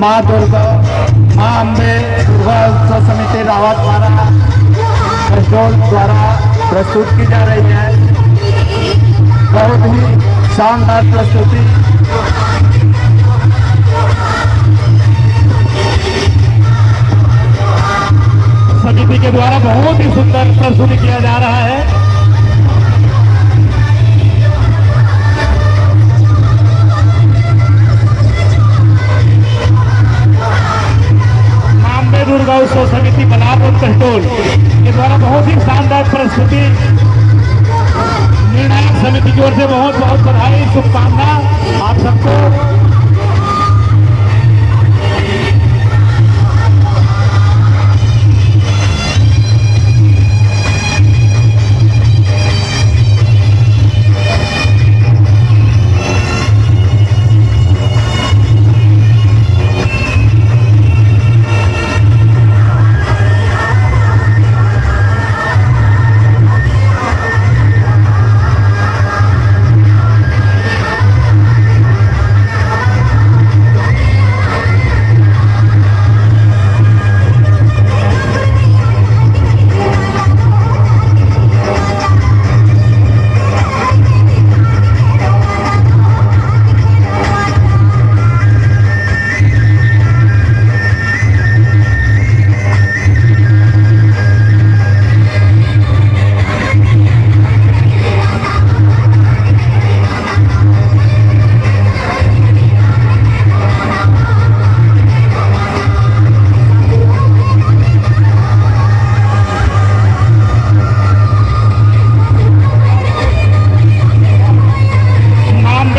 माँ अम्बे दुर्गा उत्सव समिति रावत द्वारा कसडोल द्वारा प्रस्तुत की जा रही है। बहुत ही शानदार प्रस्तुति। समिति के द्वारा बहुत ही सुंदर प्रस्तुति किया जा रहा है। दुर्गा उत्सव समिति बलार और कसडोल के द्वारा बहुत ही शानदार प्रस्तुति। निर्णायक समिति की ओर से बहुत बहुत बधाई, शुभकामना आप सबको।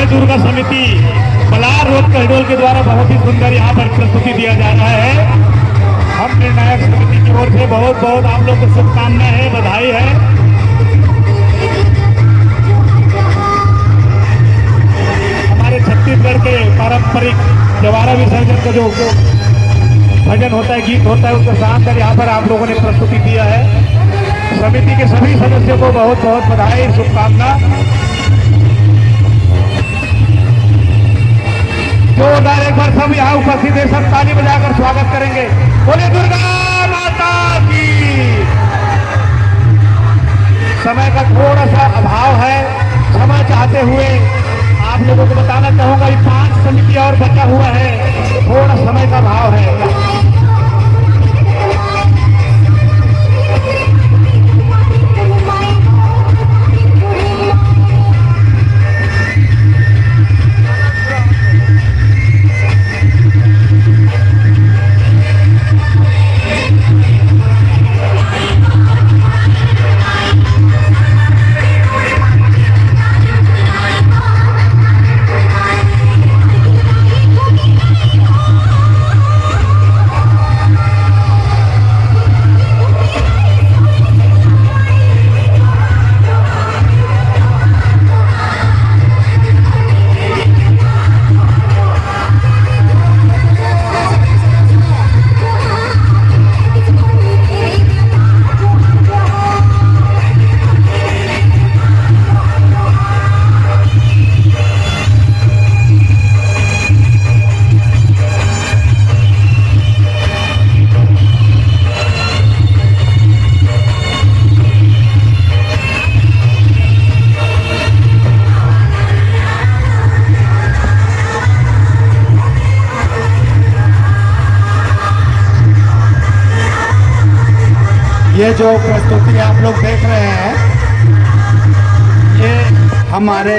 दुर्गा समिति बलार रोड कहडोल के द्वारा बहुत ही सुंदर यहाँ पर प्रस्तुति दिया जा रहा है। हम निर्णायक समिति की ओर से बहुत बहुत आप लोग को शुभकामनाएं है, बधाई है। हमारे छत्तीसगढ़ के पारंपरिक जवारा विसर्जन का जो भजन होता है, गीत होता है, उसके शानदार यहाँ पर आप लोगों ने प्रस्तुति दिया है। समिति के सभी सदस्यों को बहुत बहुत बधाई, शुभकामना। जोरदार एक बार सब यहाँ उपस्थित है, सब ताली बजाकर स्वागत करेंगे। बोले दुर्गा माता की। समय का थोड़ा सा अभाव है, क्षमा चाहते हुए आप लोगों को बताना चाहूंगा कि 5 समिति और बचा हुआ है, थोड़ा समय का अभाव है। ये जो प्रस्तुति आप लोग देख रहे हैं, ये हमारे